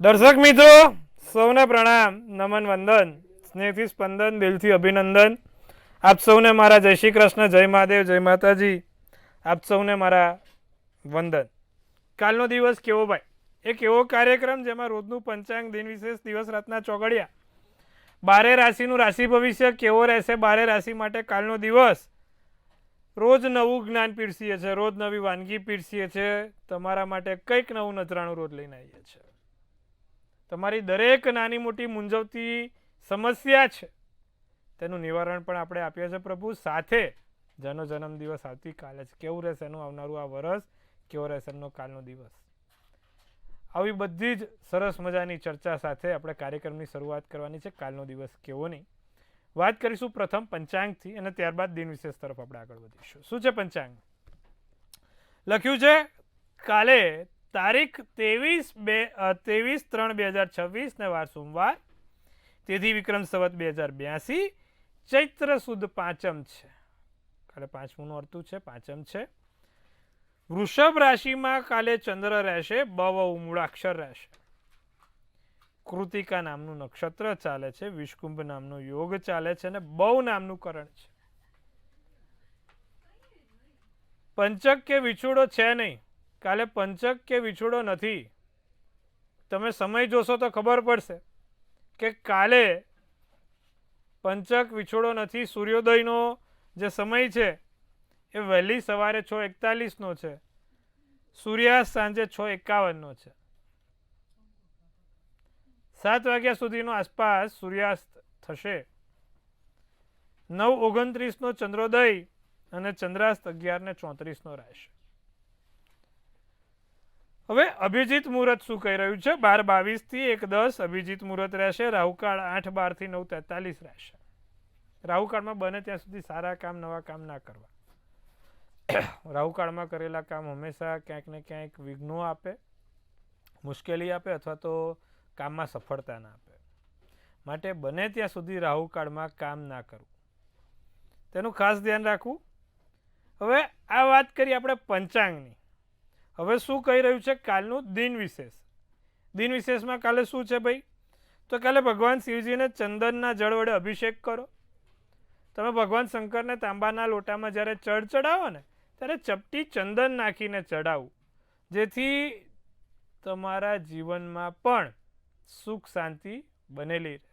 દર્શક મિત્રો સૌને પ્રણામ, નમન, વંદન, સ્નેહથી સ્પંદન, દિલથી અભિનંદન. આપ સૌને મારા જય શ્રી કૃષ્ણ, જય મહાદેવ, જય માતાજી. આપ સૌને મારા વંદન. કાલનો દિવસ કેવો ભાઈ? એક એવો કાર્યક્રમ જેમાં રોજનું પંચાંગ, દિન વિશેષ, દિવસ રાતના ચોગડિયા, 12 રાશિનું રાશિ ભવિષ્ય કેવો રહેશે 12 રાશિ માટે કાલનો દિવસ. રોજ નવું જ્ઞાન પીરસીએ છે, રોજ નવી વાનગી પીરસીએ છે. તમારા માટે કંઈક નવું નજરાણું રોજ લઈને આવીએ છીએ. તમારી દરેક નાની મોટી મૂંઝવતી સમસ્યા છે તેનું નિવારણ પણ આપણે આપીએ છીએ પ્રભુ. સાથે જેનો જન્મદિવસ આવતીકાલે છે, કેવું રહેશે એનું આવનારું આ વર્ષ, કેવો રહેશે એનો કાલનો દિવસ, આવી બધી જ સરસ મજાની ચર્ચા સાથે આપણે કાર્યક્રમની શરૂઆત કરવાની છે. કાલનો દિવસ કેવો નહીં વાત કરીશું પ્રથમ પંચાંગથી, અને ત્યારબાદ દિન વિશેષ તરફ આપણે આગળ વધીશું. શું છે પંચાંગ? લખ્યું છે કાલે તારીખ 23/3/2026 ને વાર સોમવાર, તિથિ વિક્રમ સંવત 2082, ચૈત્ર સુદ પાંચમ છે. કાલે પાંચમું નોરતું છે, પાંચમ છે. વૃષભ રાશિમાં કાલે ચંદ્ર રહેશે, બવ મૂળાક્ષર રહેશે. કૃતિકા નામનું નક્ષત્ર ચાલે છે, વિષકુંભ નામનો યોગ ચાલે છે, અને બવ નામનું કરણ છે. પંચક કે વિછોડો છે નહીં. કાલે પંચક કે વિછોડો નથી. તમે સમય જોશો તો ખબર પડશે કે કાલે પંચક વિછોડો નથી. સૂર્યોદયનો જે સમય છે એ વહેલી સવારે 6:41 છે. સૂર્યાસ્ત સાંજે 6:51 છે. 7 વાગ્યા સુધીનો આસપાસ સૂર્યાસ્ત થશે. 9:29 ચંદ્રોદય અને ચંદ્રાસ્ત 11:34 રહેશે. હવે અભિજીત મુહૂર્ત શું કહી રહ્યું છે? 12:22 થી 1:10 અભિજીત મુહૂર્ત રહેશે. રાહુકાળ 8:12 થી 9:43 રહેશે. રાહુકાળમાં બને ત્યાં સુધી સારા કામ, નવા કામ ના કરવા. રાહુકાળમાં કરેલા કામ હંમેશા ક્યાંક ને ક્યાંક વિઘ્નો આપે, મુશ્કેલી આપે, અથવા તો કામમાં સફળતા ના આપે. માટે બને ત્યાં સુધી રાહુકાળમાં કામ ના કરવું, તેનું ખાસ ધ્યાન રાખવું. હવે આ વાત કરી આપણે પંચાંગની. હવે શું કહી રહ્યું છે કાલનું દિન વિશેષ? દિન વિશેષમાં કાલે શું છે ભાઈ? તો કાલે ભગવાન શિવજીને ચંદનના જળ વડે અભિષેક કરો. તમે ભગવાન શંકરને તાંબાના લોટામાં જ્યારે ચડ ચડાવો ને, ત્યારે ચપટી ચંદન નાખીને ચડાવવું, જેથી તમારા જીવનમાં પણ સુખ શાંતિ બનેલી રહે.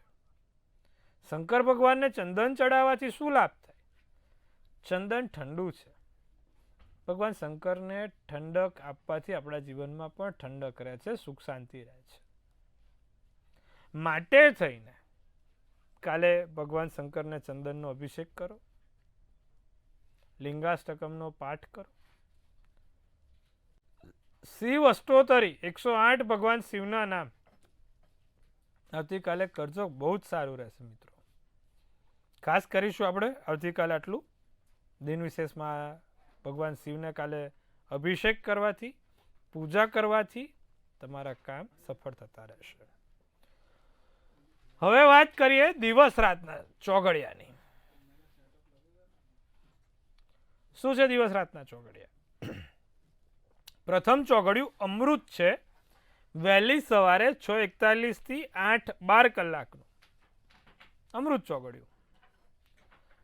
શંકર ભગવાનને ચંદન ચડાવવાથી શું લાભ થાય? ચંદન ઠંડુ છે. ભગવાન શંકરને ઠંડક આપવાથી આપણા જીવનમાં પણ ઠંડક રહે છે, સુખ શાંતિ રહે છે. માટે થઈને કાલે ભગવાન શંકરને ચંદનનો અભિષેક કરો, લિંગાષ્ટકમનો પાઠ કરો, શિવ અષ્ટોતરી 108 ભગવાન શિવના નામ આવતીકાલે કરજો. બહુ જ સારું રહેશે મિત્રો. ખાસ કરીશું આપણે આવતીકાલે આટલું. દિન વિશેષમાં ભગવાન શિવને કાલે અભિષેક કરવાથી, પૂજા કરવાથી તમારા કામ સફળ થતા રહેશે. હવે વાત કરીએ દિવસ રાતના ચોગડિયાની. શું છે દિવસ રાતના ચોગડિયા? પ્રથમ ચોગડિયું અમૃત છે, વહેલી સવારે 6:41 થી 8:12 કલાકનું અમૃત ચોગડિયું.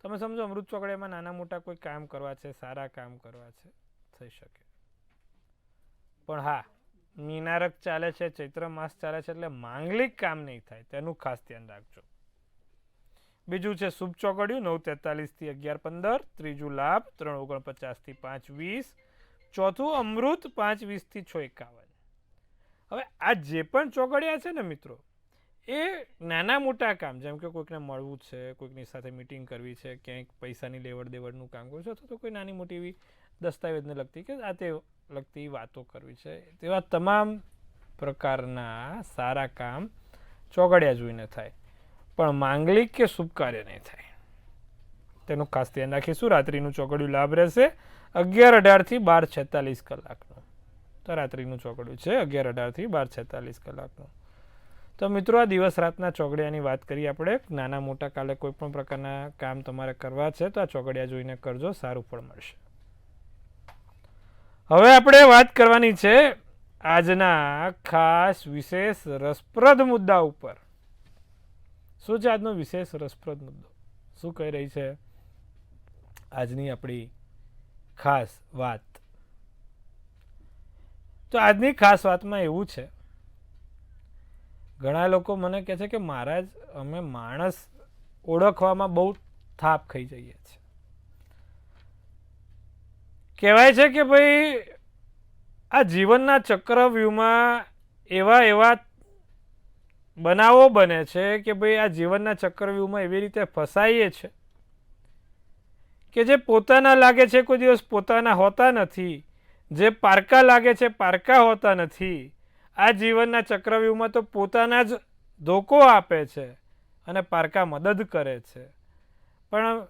તમે સમજો અમૃત ચોગડિયામાં નાના મોટા કોઈ કામ કરવા છે, સારા કામ કરવા છે, થઈ શકે. પણ હા, મીનારક ચાલે છે, ચૈત્ર માસ ચાલે છે, એટલે માંગલિક કામ નહીં થાય, તેનું ખાસ ધ્યાન રાખજો. બીજું છે શુભ ચોગડિયું 9:43 થી 11:15. ત્રીજું લાભ 3:49 થી 5:20. ચોથું અમૃત 5:20 થી 6:51. હવે આ જે પણ ચોગડિયા છે ને મિત્રો, એ નાના મોટા કામ, જેમ કે કોઈકને મળવું છે, કોઈકની સાથે મીટિંગ કરવી છે, ક્યાંક પૈસાની લેવડ દેવડનું કામ કરવું છે, અથવા તો કોઈ નાની મોટી એવી દસ્તાવેજને લગતી કે આ તે લગતી વાતો કરવી છે, તેવા તમામ પ્રકારના સારા કામ ચોગડિયા જોઈને થાય. પણ માંગલિક કે શુભ કાર્ય નહીં થાય, તેનું ખાસ ધ્યાન રાખીશું. રાત્રિનું ચોગડિયું લાભ રહેશે 11:18 થી 12:46 કલાકનું. તો રાત્રિનું ચોગડિયું છે 11:18 થી 12:46 કલાકનું. તો મિત્રો, આ દિવસ રાતના ચોગડિયાની વાત કરી આપણે. નાના મોટા કાલે કોઈ પણ પ્રકારના કામ તમારે કરવા છે તો આ ચોગડિયા જોઈને કરજો, સારું ફળ મળશે. હવે આપણે વાત કરવાની છે આજના ખાસ વિશેષ રસપ્રદ મુદ્દા ઉપર. શું છે આજનો વિશેષ રસપ્રદ મુદ્દો? શું કહી રહી છે આજની આપણી ખાસ વાત? તો આજની ખાસ વાતમાં એવું છે, ઘણા લોકો મને કહે છે કે મહારાજ અમે માણસ ઓળખવામાં બહુ થાપ ખાઈ જઈએ છીએ. કહેવાય છે કે ભાઈ આ જીવનના ચક્રવ્યૂહમાં એવા બનાવો બને છે કે ભાઈ આ જીવનના ચક્રવ્યૂહમાં એવી રીતે ફસાઈએ છે કે જે પોતાના લાગે છે કોઈ દિવસ પોતાના હોતા નથી, જે પારકા લાગે છે પારકા હોતા નથી. આ જીવનના ચક્રવ્યૂહમાં તો પોતાના જ ધોકો આપે છે અને પારકા મદદ કરે છે. પણ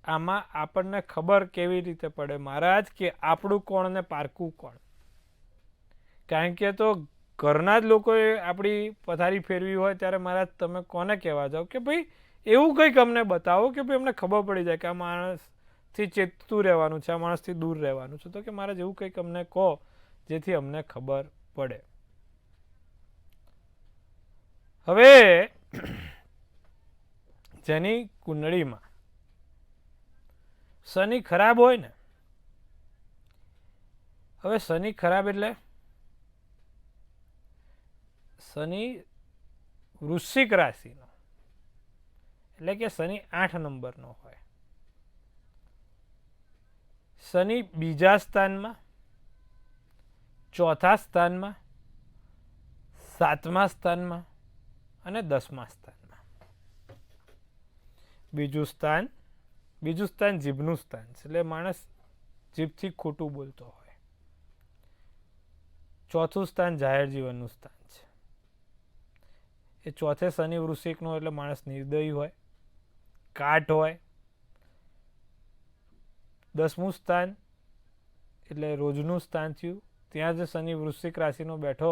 આમાં આપણને ખબર કેવી રીતે પડે મહારાજ કે આપણું કોણ ને પારકું કોણ? કારણ કે તો ઘરના જ લોકોએ આપણી પથારી ફેરવી હોય ત્યારે મહારાજ તમે કોને કહેવા જાઓ કે ભાઈ એવું કંઈક અમને બતાવો કે ભાઈ અમને ખબર પડી જાય કે આ માણસથી ચેતતું રહેવાનું છે, આ માણસથી દૂર રહેવાનું છે. તો કે મહારાજ એવું કંઈક અમને કહો જેથી અમને ખબર પડે. હવે જેની કુંડળીમાં શનિ ખરાબ હોય ને, હવે શનિ ખરાબ એટલે શનિ વૃશ્ચિક રાશિનો એટલે કે શનિ 8 નંબરનો હોય. શનિ બીજા સ્થાનમાં, ચોથા સ્થાનમાં, 7મા સ્થાનમાં અને 10મા સ્થાનમાં. બીજું સ્થાન જીભનું સ્થાન છે, એટલે માણસ જીભથી ખોટું બોલતો હોય. ચોથું સ્થાન જાહેર જીવનનું સ્થાન છે. એ ચોથે શનિ વૃશ્ચિકનો એટલે માણસ નિર્દયી હોય, કાટ હોય. 10મું સ્થાન એટલે રોજનું સ્થાન થયું, ત્યાં જ શનિ વૃશ્ચિક રાશિનો બેઠો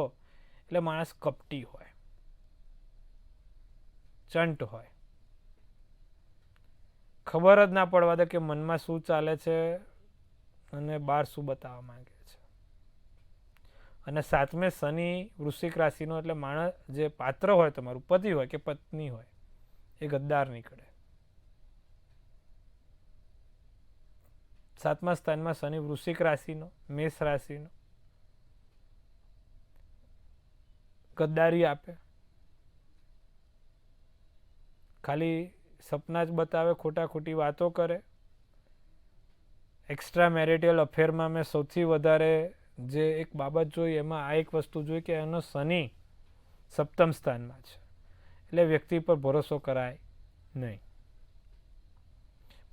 એટલે માણસ કપટી હોય, ચંટ હોય. ખબર જ ના પડવા દે કે મનમાં શું ચાલે છે અને બહાર શું બતાવવા માંગે છે. અને 7મે શનિ વૃશ્ચિક રાશિનો એટલે માણસ જે પાત્ર હોય, તમારું પતિ હોય કે પત્ની હોય, એ ગદ્દાર નીકળે. 7મા સ્થાનમાં શનિ વૃશ્ચિક રાશિનો, મેષ રાશિનો, ગદ્દારી આપે, ખાલી સપના જ બતાવે, ખોટા ખોટી વાતો કરે. એક્સ્ટ્રા મેરિટલ અફેરમાં મેં સૌથી વધારે જે એક બાબત જોઈ એમાં આ એક વસ્તુ જોઈ કે એનો શનિ 7મ સ્થાનમાં છે, એટલે વ્યક્તિ પર ભરોસો કરાય નહીં.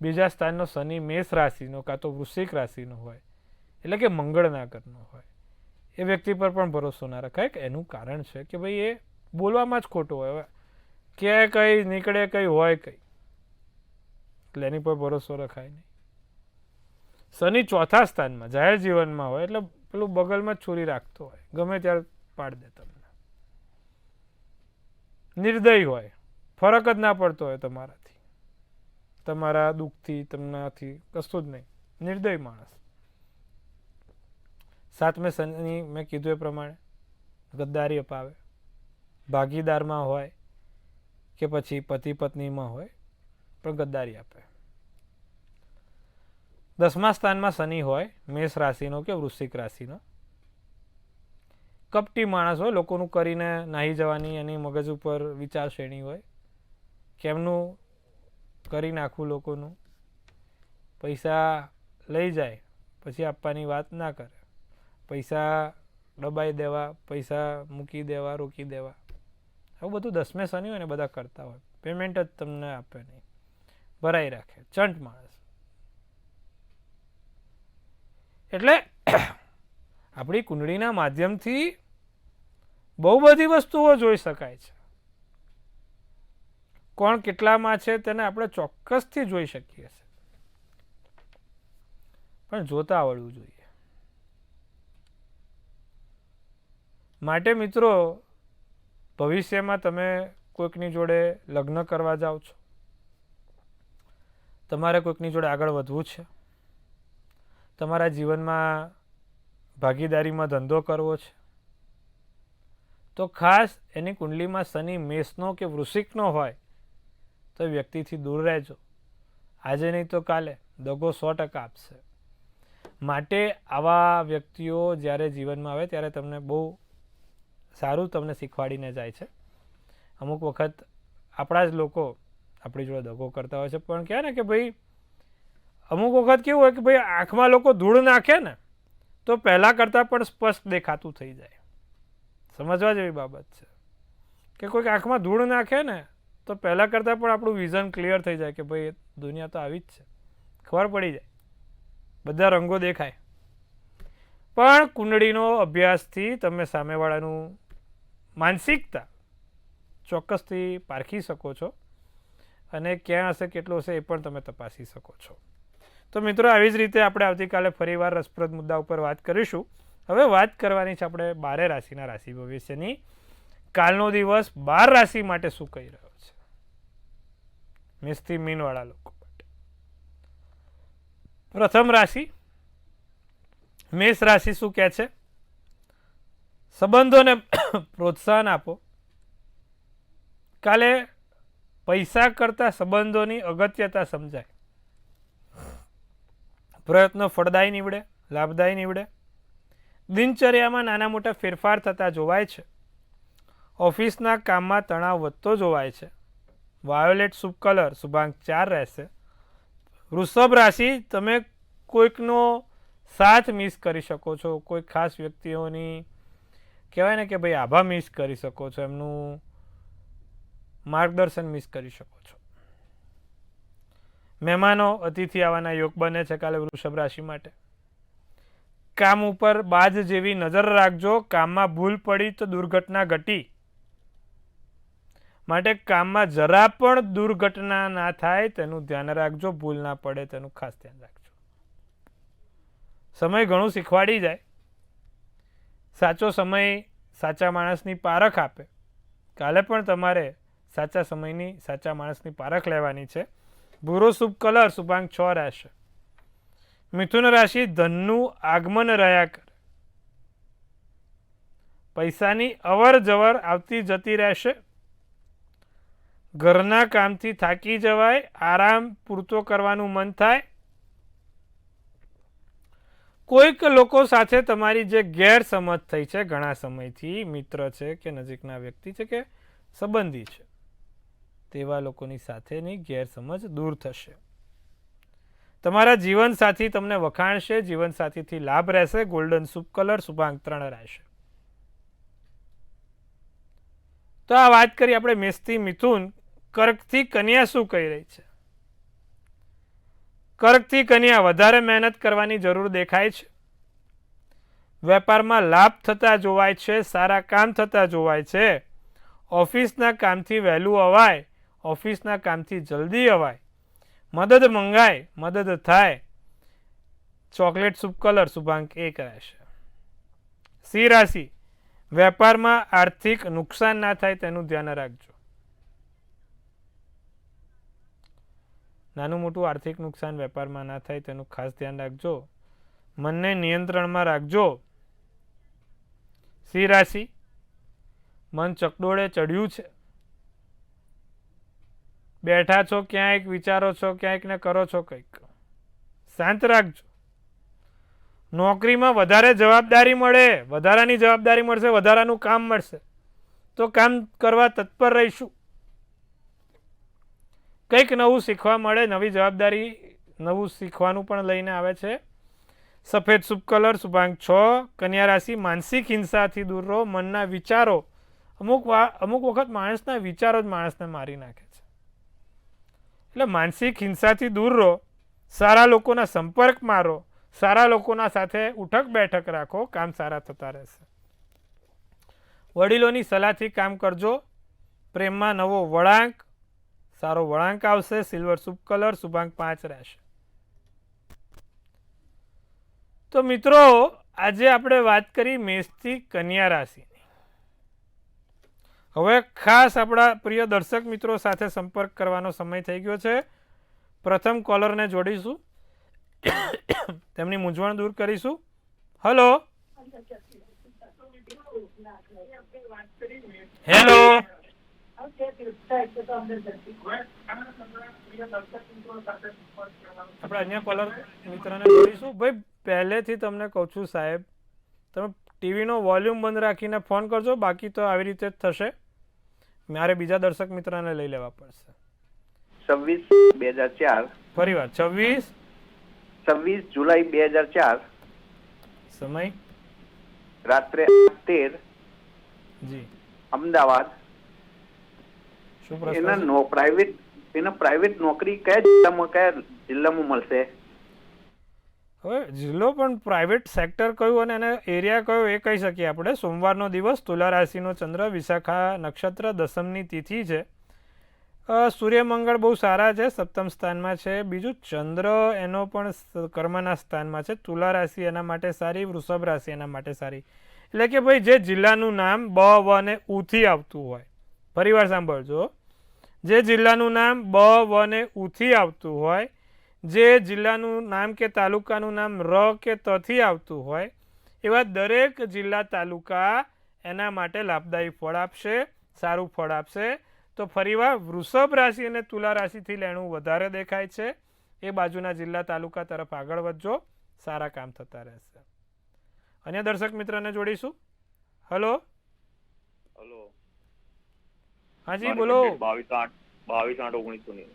બીજા સ્થાનનો શનિ મેષ રાશિનો કાં તો વૃશ્ચિક રાશિનો હોય એટલે કે મંગળના ઘરનો હોય, એ વ્યક્તિ પર પણ ભરોસો ના રખાય. કે એનું કારણ છે કે ભાઈ એ બોલવામાં જ ખોટો હોય, કે કંઈ નીકળે કંઈ હોય કંઈ, એટલે એની પર ભરોસો રખાય નહીં. શનિ ચોથા સ્થાનમાં જાહેર જીવનમાં હોય એટલે પેલું બગલમાં જ છોરી રાખતો હોય, ગમે ત્યારે પાડી દે તમને. નિર્દયી હોય, ફરક જ ના પડતો હોય તમારાથી, તમારા દુઃખથી, તમારાથી કશું જ નહીં, નિર્દય માણસ. 7મે શનિ મેં કીધું એ પ્રમાણે ગદ્દારી અપાવે, ભાગીદારમાં હોય કે પછી પતિ પત્નીમાં હોય પણ ગદ્દારી આપે. 10મા સ્થાનમાં શનિ હોય મેષ રાશિનો કે વૃશ્ચિક રાશિનો, કપટી માણસ હોય, લોકોનું કરીને નાહી જવાની એની મગજ ઉપર વિચાર શ્રેણી હોય, કેમનું કરી નાખવું લોકોનું. પૈસા લઈ જાય પછી આપવાની વાત ના કરે, પૈસા દબાઈ દેવા, પૈસા મૂકી દેવા, રોકી દેવા, આવું બધું 10મે શનિ હોય ને બધા કરતા હોય. પેમેન્ટ જ તમને આપે નહીં, ભરાઈ રાખે, ચંટ માણસ. એટલે આપણી કુંડળીના માધ્યમથી બહુ બધી વસ્તુઓ જોઈ શકાય છે. કોણ કેટલામાં છે તેને આપણે ચોક્કસથી જોઈ શકીએ છીએ, પણ જોતા આવડવું જોઈએ. માટે મિત્રો, ભવિષ્યમાં તમે કોઈકની જોડે લગ્ન કરવા જાઓ છો, તમારે કોઈકની જોડે આગળ વધવું છે, તમારા જીવનમાં ભાગીદારીમાં ધંધો કરવો છે, તો ખાસ એની કુંડલીમાં શનિ મેષનો કે વૃશ્ચિકનો હોય તો વ્યક્તિથી દૂર રહેજો. આજે નહીં તો કાલે દગો 100% આપશે. માટે આવા વ્યક્તિઓ જ્યારે જીવનમાં આવે ત્યારે તમને બહુ સારું તમને શીખવાડીને જાય છે. અમુક વખત આપણા જ લોકો આપણી જોડે દગો કરતા હોય છે, પણ કહે ને કે ભાઈ અમુક વખત કેવું હોય કે ભાઈ આંખમાં લોકો ધૂળ નાખે ને તો પહેલાં કરતાં પણ સ્પષ્ટ દેખાતું થઈ જાય. સમજવા જેવી બાબત છે કે કોઈક આંખમાં ધૂળ નાખે ને તો પહેલાં કરતાં પણ આપણું વિઝન ક્લિયર થઈ જાય કે ભાઈ દુનિયા તો આવી જ છે, ખબર પડી જાય, બધા રંગો દેખાય. પણ કુંડળીનો અભ્યાસથી તમે સામેવાળાનું માનસિકતા ચોક્કસથી પારખી શકો છો અને ક્યાં હશે કેટલું હશે એ પણ તમે તપાસી શકો છો. તો મિત્રો આવી જ રીતે આપણે આવતીકાલે ફરીવાર રસપ્રદ મુદ્દા ઉપર વાત કરીશું. હવે વાત કરવાની છે આપણે 12 રાશિના રાશિ ભવિષ્યની. કાલનો દિવસ 12 રાશિ માટે શું કહી રહ્યો છે મેષથી મીનવાળા લોકો માટે. પ્રથમ રાશિ મેષ રાશિ શું કહે છે? સંબંધોને પ્રોત્સાહન આપો. કાલે પૈસા કરતા સંબંધોની અગત્યતા સમજાય. પ્રયત્નો ફળદાયી નીવડે, લાભદાયી નીવડે. દિનચર્યામાં નાના મોટા ફેરફાર થતા જોવાય છે. ઓફિસના કામમાં તણાવ વધતો જોવાય છે. વાયોલેટ શુભ કલર શુભાંક 4 રહેશે. વૃષભ રાશિ તમે કોઈકનો સાથ મિસ કરી શકો છો. કોઈ ખાસ વ્યક્તિઓની કહેવાય ને કે ભાઈ આભા મિસ કરી શકો છો, એમનું માર્ગદર્શન મિસ કરી શકો છો. મહેમાનો અતિથિ આવવાના યોગ બને છે કાલે વૃષભ રાશિ માટે. કામ ઉપર બાજ જેવી નજર રાખજો. કામમાં ભૂલ પડી તો દુર્ઘટના ઘટી. માટે કામમાં જરા પણ દુર્ઘટના ના થાય તેનું ધ્યાન રાખજો. ભૂલ ના પડે તેનું ખાસ ધ્યાન રાખજો. સમય ઘણું શીખવાડી જાય. સાચો સમય સાચા માણસની પારખ આપે. કાલે પણ તમારે સાચા સમયની સાચા માણસની પારખ લેવાની છે. ભૂરો શુભ કલર શુભાંક 6 રહેશે. મિથુન રાશિ ધનનું આગમન રહ્યા કરે. પૈસાની અવર જવર આવતી જતી રહેશે. ઘરના કામથી થાકી જવાય, આરામ પૂરતો કરવાનું મન થાય. કોઈક લોકો સાથે તમારી જે ગેરસમજ થઈ છે ઘણા સમયથી, મિત્ર છે કે નજીકના વ્યક્તિ છે કે સંબંધી છે, તેવા લોકોની સાથેની ગેરસમજ દૂર થશે. તમારા જીવનસાથી તમને વખાણશે. જીવનસાથીથી લાભ રહેશે. ગોલ્ડન શુભ કલર શુભાંક 3 રહેશે. તો આ વાત કરી આપણે મેષથી મિથુન. કર્કથી કન્યા શું કહી રહી છે? કર્કથી કન્યા વધારે મહેનત કરવાની જરૂર દેખાય છે. વેપારમાં લાભ થતા જોવાય છે. સારા કામ થતા જોવાય છે. ઓફિસના કામથી વહેલું અવાય. ઓફિસના કામથી જલ્દી અવાય. મદદ મંગાય, મદદ થાય. ચોકલેટ શુભ કલર શુભાંક 1 રહેશે. સિંહ રાશિ વેપારમાં આર્થિક નુકસાન ના થાય તેનું ધ્યાન રાખજો. નાનું મોટું આર્થિક નુકસાન વેપારમાં ના થાય તેનું ખાસ ધ્યાન રાખજો. મનને નિયંત્રણમાં રાખજો. સિંહ રાશિ મન ચકડોળે ચડ્યું છે. બેઠા છો ક્યાંક, વિચારો છો ક્યાંક ને કરો છો કંઈક. શાંત રાખજો. નોકરીમાં વધારે જવાબદારી મળે, વધારાની જવાબદારી મળશે, વધારાનું કામ મળશે તો કામ કરવા તત્પર રહીશું. કંઈક નવું શીખવા મળે, નવી જવાબદારી નવું શીખવાનું પણ લઈને આવે છે. સફેદ શુભ કલર શુભાંક 6. કન્યા રાશિ માનસિક હિંસાથી દૂર રહો. મનના વિચારો અમુક વખત માણસના વિચારો જ માણસને મારી નાખે છે. એટલે માનસિક હિંસાથી દૂર રહો. સારા લોકોના સંપર્કમાં રહો. સારા લોકોના સાથે ઉઠક બેઠક રાખો. કામ સારા થતા રહેશે. વડીલોની સલાહથી કામ કરજો. પ્રેમમાં નવો વળાંક, સારો વળાંક આવશે. સિલ્વર શુભ કલર શુભાંક 5 રહેશે. તો મિત્રો આજે આપણે વાત કરી મેષથી કન્યા રાશિની. હવે ખાસ આપણા પ્રિય દર્શક મિત્રો સાથે સંપર્ક કરવાનો સમય થઈ ગયો છે. પ્રથમ કોલરને જોડીશું, તેમની મૂંઝવણ દૂર કરીશું. હલો, હેલો, આપણે અન્ય કોલર મિત્રને જોઈશું. ભાઈ પહેલેથી તમને કહું છું સાહેબ, તમે ટીવીનો વોલ્યુમ બંધ રાખીને ફોન કરજો, બાકી તો આવી રીતે જ થશે. મારે બીજા દર્શક મિત્રને લઈ લેવા પડશે. 26/2004 ફરીવાર 26 જુલાઈ 2004 સમય રાત્રે 8:13 જી અમદાવાદ. શું પ્રશ્ન છે? એના પ્રાઇવેટ નોકરી કયા જિલ્લામાં મળશે? હવે જિલ્લો પણ પ્રાઇવેટ સેક્ટર કયું અને એને એરિયા કયો એ કહી શકીએ આપણે. સોમવારનો દિવસ, તુલા રાશિનો ચંદ્ર, વિશાખા નક્ષત્ર, દસમની તિથિ છે. સૂર્યમંગળ બહુ સારા છે, સપ્તમ સ્થાનમાં છે. બીજું ચંદ્ર એનો પણ કર્મના સ્થાનમાં છે. તુલા રાશિ એના માટે સારી, વૃષભ રાશિ એના માટે સારી. એટલે કે ભાઈ જે જિલ્લાનું નામ બ વ ને ઉથી આવતું હોય, ફરીવાર સાંભળજો, જે જિલ્લાનું નામ બ વ ને ઉથી આવતું હોય, જે જિલ્લાનું નામ કે તાલુકાનું નામ ર કે તથી આવતું હોય, એવા દરેક જિલ્લા તાલુકા એના માટે લાભદાયી ફળ આપશે, સારું ફળ આપશે. તો ફરીવાર વૃષભ રાશિ અને તુલા રાશિથી લેણું વધારે દેખાય છે. એ બાજુના જિલ્લા તાલુકા તરફ આગળ વધજો, સારા કામ થતા રહેશે. અન્ય દર્શક મિત્રને જોડીશું. હલો, હાજી બોલો. 22/8/1990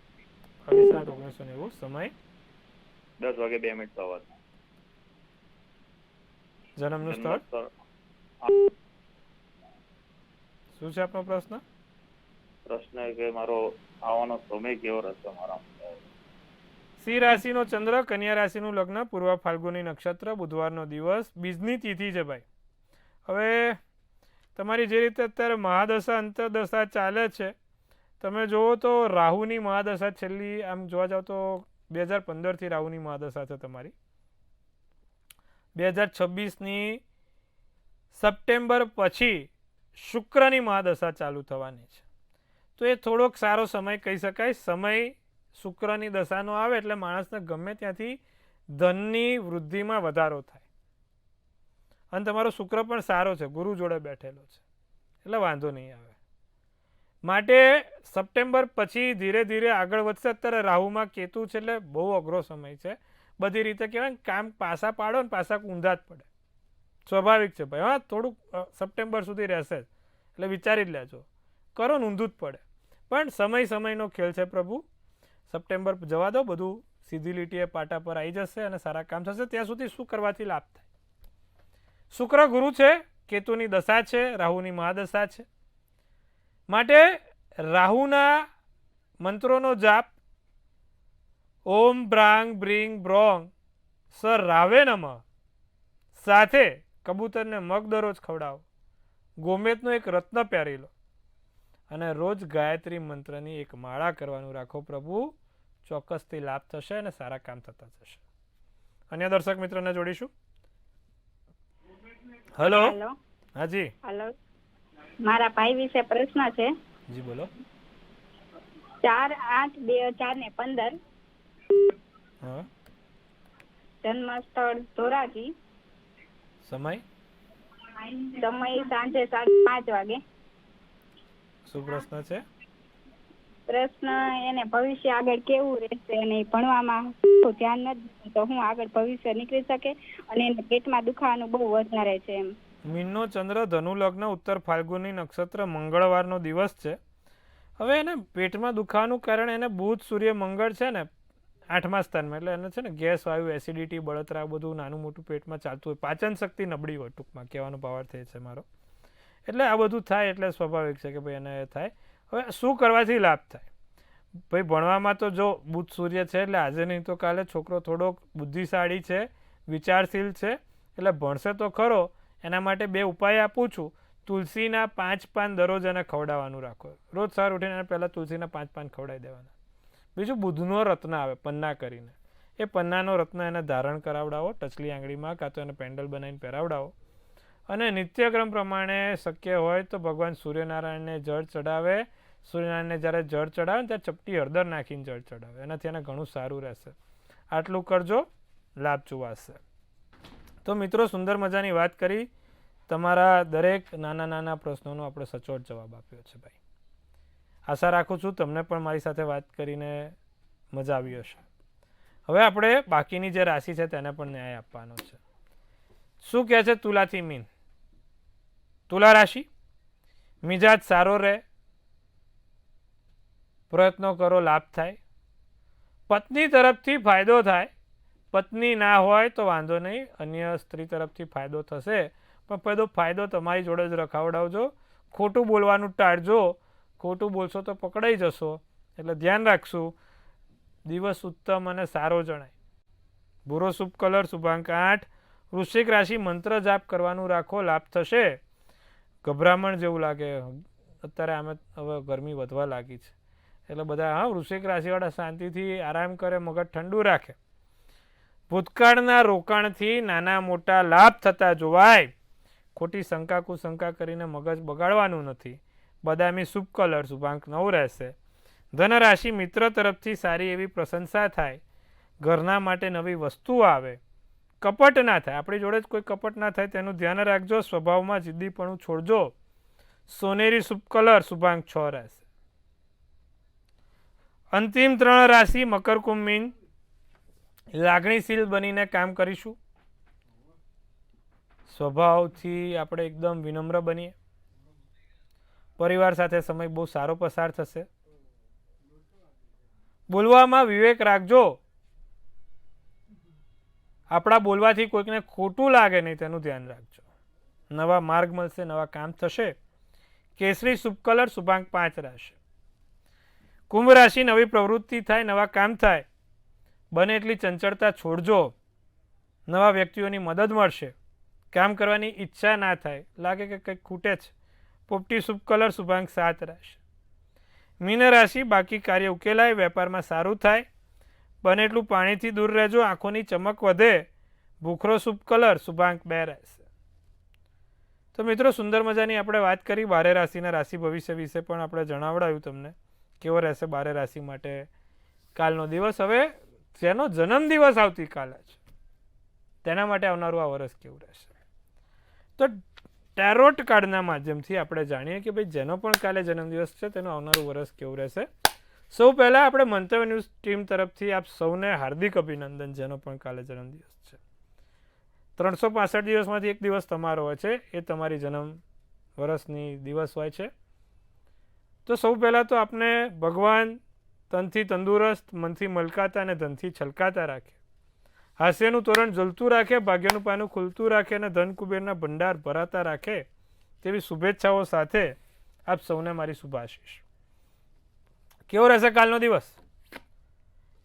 22/8/1990 સમય 10:02 સવાર. જન્મનું સ્થળ શું છે આપનો પ્રશ્ન? પ્રશ્ન એ કે મારો આવવાનો સમય કેવો રહેશે મારા? સિંહ રાશિનો ચંદ્ર, કન્યા રાશિનું લગ્ન, પૂર્વ ફાલ્ગુની નક્ષત્ર, બુધવારનો દિવસ, બીજની તિથિ છે ભાઈ. હવે તમારી જે રીતે અત્યારે મહાદશા અંતરદશા ચાલે છે, તમે જુઓ તો રાહુની મહાદશા છેલ્લી આમ જોવા જાવ તો 2015થી રાહુની મહાદશા છે તમારી. 2026ની સપ્ટેમ્બર પછી શુક્રની મહાદશા ચાલુ થવાની છે. તો એ થોડોક સારો સમય કહી શકાય. સમય શુક્રની દશાનો આવે એટલે માણસને ગમે ત્યાંથી ધનની વૃદ્ધિમાં વધારો થાય. અને તમારો શુક્ર પણ સારો છે, ગુરુ જોડે બેઠેલો છે, એટલે વાંધો નહીં આવે. માટે સપ્ટેમ્બર પછી ધીરે ધીરે આગળ વધશે. અત્યારે રાહુમાં કેતુ છે એટલે બહુ અઘરો સમય છે. બધી રીતે કહેવાય ને, કામ પાસા પાડો ને પાસા ઊંધા જ પડે, સ્વાભાવિક છે ભાઈ. હા, થોડુંક સપ્ટેમ્બર સુધી રહેશે જ, એટલે વિચારી જ લેજો. કરો ને ઊંધું જ પડે, પણ સમયનો ખેલ છે પ્રભુ. સપ્ટેમ્બર જવા દો, બધું સીધી લીટીએ પાટા પર આવી જશે અને સારા કામ થશે. ત્યાં સુધી શું કરવાથી લાભ થાય? શુક્ર ગુરુ છે, કેતુની દશા છે, રાહુની મહાદશા છે. માટે રાહુના મંત્રોનો જાપ, ઓમ બ્રાંગ બ્રિંગ બ્રોંગ સર રાવે નમઃ, સાથે કબૂતરને મગ દરરોજ ખવડાવો, ગોમેતનો એક રત્ન પહેરી લો અને રોજ ગાયત્રી મંત્રની એક માળા કરવાનું રાખો. પ્રભુ ચોક્કસથી લાભ થશે અને સારા કામ થતા જશે. અન્ય દર્શક મિત્રને જોડીશું. હલો, હાજી. હેલો, મારા ભાઈ વિશે પ્રશ્ન છે. જી બોલો. 4/8/2015 હા. જન્મ સ્થળ ધોરાજી, સમય સાંજે 5:30 વાગે. શું પ્રશ્ન છે? પ્રશ્ન એને ભવિષ્ય આગળ કેવું રહેશે અને ભણવામાં ધ્યાન નથી તો હું આગળ ભવિષ્ય નીકળી શકે, અને એને પેટમાં દુખાવાનું બહુ વધારે છે એમ. મીનનો ચંદ્ર, ધનુ લગ્ન, ઉત્તર ફાલ્ગુની નક્ષત્ર, મંગળવારનો દિવસ છે. હવે એને પેટમાં દુખાવાનું કારણ એને બુધ સૂર્ય મંગળ છે ને 8મા સ્થાનમાં, એટલે એને છે ને ગેસ, વાયુ, એસિડિટી, બળતરા બધું નાનું મોટું પેટમાં ચાલતું હોય. પાચન શક્તિ નબળી હોય, ટૂંકમાં કહેવાનો પાવર થાય છે મારો. એટલે આ બધું થાય એટલે સ્વાભાવિક છે કે ભાઈ એને થાય. હવે શું કરવાથી લાભ થાય? ભાઈ ભણવામાં તો જો બુધ સૂર્ય છે એટલે આજે નહીં તો કાલે છોકરો થોડોક બુદ્ધિશાળી છે, વિચારશીલ છે, એટલે ભણશે તો ખરો. એના માટે 2 ઉપાય આપું છું. તુલસીના 5 પાન દરરોજ એને ખવડાવવાનું રાખો. રોજ સવાર ઉઠીને એને પહેલાં તુલસીના 5 પાન ખવડાવી દેવાના. બીજું બુધનો રત્ન આવે પન્ના કરીને, એ પન્નાનો રત્ન એને ધારણ કરાવડાવો ટચલી આંગળીમાં, કાં તો એને પેન્ડલ બનાવીને પહેરાવડાવો. અને નિત્યક્રમ પ્રમાણે શક્ય હોય તો ભગવાન સૂર્યનારાયણને જળ ચડાવે. સૂર્યનારાયણને જ્યારે જળ ચડાવે ને ત્યારે ચપટી હળદર નાખીને જળ ચડાવે, એનાથી એને ઘણું સારું રહેશે. આટલું કરજો, લાભ ચુવાશે. તો મિત્રો સુંદર મજાની વાત કરી. તમારા દરેક નાના નાના પ્રશ્નોનો આપણે સચોટ જવાબ આપ્યો છે ભાઈ. આશા રાખું છું તમને પણ મારી સાથે વાત કરીને મજા આવી હશે. હવે આપણે બાકીની જે રાશિ છે તેને પણ ન્યાય આપવાનો છે. શું કહે છે તુલાથી મીન? તુલા રાશિ, મિજાજ સારો રહે, પ્રયત્નો કરો, લાભ થાય, પત્ની તરફથી ફાયદો થાય. પત્ની ના હોય તો વાંધો નહીં, અન્ય સ્ત્રી તરફથી ફાયદો થશે, પણ ફાયદો તમારી જોડે જ રખાવડાવજો. ખોટું બોલવાનું ટાળજો, ખોટું બોલશો તો પકડાઈ જશો, એટલે ધ્યાન રાખશું. દિવસ ઉત્તમ અને સારો જણાય. ભૂરો શુભ કલર, શુભાંક 8. વૃશ્ચિક રાશિ, મંત્ર જાપ કરવાનું રાખો, લાભ થશે. ગભરામણ જેવું લાગે અત્યારે, આમે હવે ગરમી વધવા લાગી છે એટલે બધા વૃશ્ચિક રાશિવાળા શાંતિથી આરામ કરે, મગજ ઠંડુ રાખે. ભૂતકાળના રોકાણથી નાના મોટા લાભ થતા જોવાય. ખોટી શંકા કુશંકા કરીને મગજ બગાડવાનું નથી. બદામી શુભ કલર, શુભાંક 9 રહેશે. ધનરાશિ, મિત્ર તરફથી સારી એવી પ્રશંસા થાય, ઘરના માટે નવી વસ્તુ આવે, કપટ ના થાય, આપણી જોડે જ કોઈ કપટ ના થાય તેનું ધ્યાન રાખજો. સ્વભાવમાં જિદ્દીપણું છોડજો. સોનેરી શુભ કલર, શુભાંક 6 રહેશે. અંતિમ 3 રાશિ મકર કુંભ મીન. લાગણીશીલ બનીને કામ કરીશું. સ્વભાવથી આપણે એકદમ વિનમ્ર બનીએ. પરિવાર સાથે સમય બહુ સારો પસાર થશે. બોલવામાં વિવેક રાખજો. આપણા બોલવાથી કોઈકને ખોટું લાગે નહીં તેનું ધ્યાન રાખજો. નવા માર્ગ મળશે, નવા કામ થશે. કેસરી શુભ કલર, શુભાંક 5 રહેશે. કુંભ રાશિ, નવી પ્રવૃત્તિ થાય, નવા કામ થાય. બને એટલી ચંચળતા છોડજો. નવા વ્યક્તિઓની મદદ મળશે. કામ કરવાની ઈચ્છા ના થાય, લાગે કે કંઈક ખૂટે છે. પોપટી શુભ કલર, શુભાંક 7 રહેશે. મીન રાશિ, બાકી કાર્ય ઉકેલાય, વેપારમાં સારું થાય. બને એટલું પાણીથી દૂર રહેજો, આંખોની ચમક વધે. ભૂખરો શુભ કલર, શુભાંક 2 રહેશે. તો મિત્રો, સુંદર મજાની આપણે વાત કરી 12 રાશિના રાશિ ભવિષ્ય વિશે પણ આપણે જણાવડાવ્યું તમને કેવો રહેશે 12 રાશિ માટે કાલનો દિવસ. હવે જેનો જન્મદિવસ આવતીકાલે છે તેના માટે આવનારું આ વર્ષ કેવું રહેશે, તો ટેરોટ કાર્ડના માધ્યમથી આપણે જાણીએ કે ભાઈ જેનો પણ કાલે જન્મદિવસ છે તેનું આવનારું વર્ષ કેવું રહેશે. સૌ પહેલાં આપણે મંતવ્ય ન્યૂઝ ટીમ તરફથી આપ સૌને હાર્દિક અભિનંદન, જેનો પણ કાલે જન્મદિવસ છે. 365 દિવસમાંથી એક દિવસ તમારો હોય છે, એ તમારી જન્મ વર્ષની દિવસ હોય છે. તો સૌ પહેલાં તો આપને ભગવાન તનથી તંદુરસ્ત, મનથી મલકાતા અને ધનથી છલકાતા રાખે. હાસ્યનું તોરણ ઝૂલતું રાખે, ભાગ્યનું પાનું ખુલતું રાખે અને ધન કુબેરના ભંડાર ભરાતા રાખે, તેવી શુભેચ્છાઓ સાથે આપ સૌને મારી શુભાશીષ. કેવો રહેશે કાલનો દિવસ?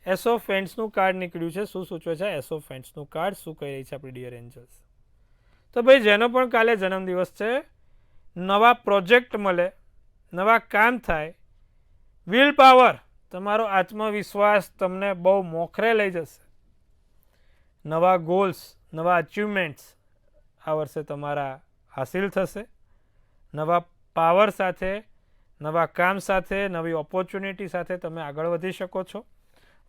એસ ઓફ ફેન્ટ્સનું કાર્ડ નીકળ્યું છે. શું સૂચવે છે એસ ઓફ ફેન્ટ્સનું કાર્ડ? શું કહી રહી છે આપણી ડિયર એન્જલ્સ? તો ભાઈ જેનો પણ કાલે જન્મદિવસ છે, નવા પ્રોજેક્ટ મળે, નવા કામ થાય, વિલ પાવર, તમારો આત્મવિશ્વાસ તમને બહુ મોખરે લઈ જશે. નવા ગોલ્સ, નવા અચીવમેન્ટ્સ આ વર્ષે તમારા હાસિલ થશે. નવા પાવર સાથે, નવા કામ સાથે, નવી ઓપોર્ચ્યુનિટી સાથે તમે આગળ વધી શકો છો.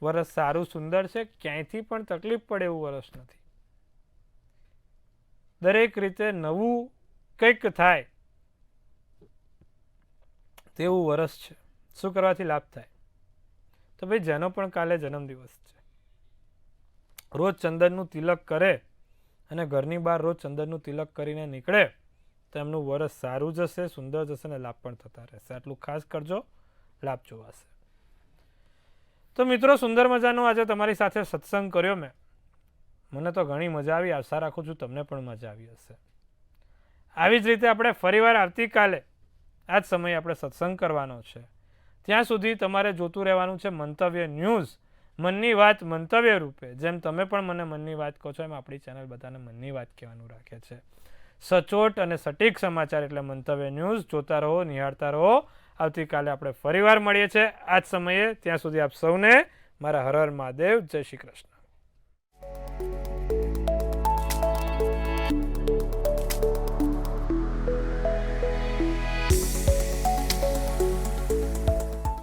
વર્ષ સારું સુંદર છે, ક્યાંયથી પણ તકલીફ પડે એવું વર્ષ નથી. દરેક રીતે નવું કંઈક થાય તેવું વર્ષ છે. શું કરવાથી લાભ થાય? તો ભાઈ જેનો પણ કાલે જન્મદિવસ છે, રોજ ચંદનનું તિલક કરે અને ઘરની બહાર રોજ ચંદનનું તિલક કરીને નીકળે તો એમનું વર્ષ સારું જશે, સુંદર જશે અને લાભ પણ થતા રહેશે. આટલું ખાસ કરજો, લાભ જોવાશે. તો મિત્રો, સુંદર મજાનો આજે તમારી સાથે સત્સંગ કર્યો મેં. મને તો ઘણી મજા આવી. આશા રાખું છું તમને પણ મજા આવી હશે. આવી જ રીતે આપણે ફરીવાર આવતીકાલે આ જ સમયે આપણે સત્સંગ કરવાનો છે. ત્યાં સુધી તમારે જોતું રહેવાનું છે મંતવ્ય ન્યૂઝ, મનની વાત મંતવ્ય રૂપે. જેમ તમે પણ મને મનની વાત કહો છો, એમ આપણી ચેનલ બધાને મનની વાત કહેવાનું રાખે છે. સચોટ અને સટીક સમાચાર એટલે મંતવ્ય ન્યૂઝ. જોતા રહો, નિહાળતા રહો. આવતીકાલે આપણે ફરીવાર મળીએ છીએ આ જ સમયે. ત્યાં સુધી આપ સૌને મારા હર હર મહાદેવ. જય શ્રી કૃષ્ણ.